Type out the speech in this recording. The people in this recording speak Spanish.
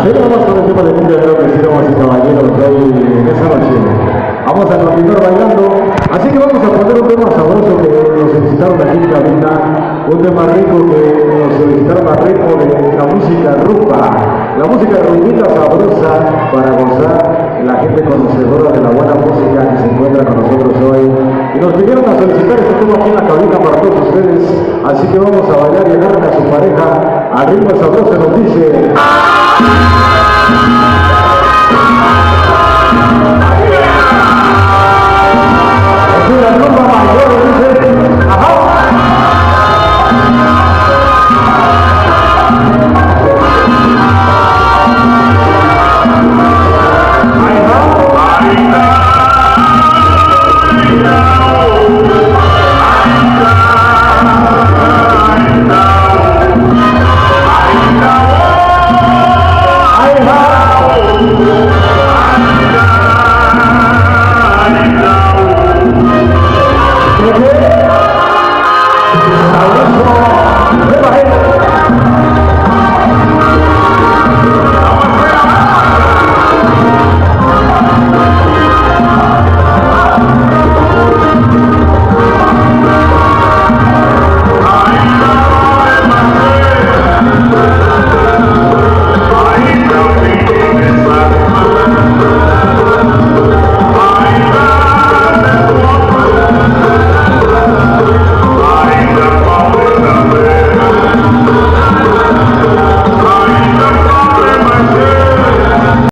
Así que vamos con el tema de cumbia de lo que hicimos y caballeros de hoy en esa noche. Vamos a continuar bailando, así que vamos a poner un tema sabroso que nos solicitaron aquí en cabina, un tema rico que nos solicitaron a ritmo de la música rumba, la música rumbita sabrosa para gozar la gente conocedora de la buena música que se encuentra con nosotros hoy. Y nos pidieron a solicitar este tema aquí en la cabina para todos ustedes, así que vamos a bailar y agarrar a su pareja al ritmo sabroso, nos dice...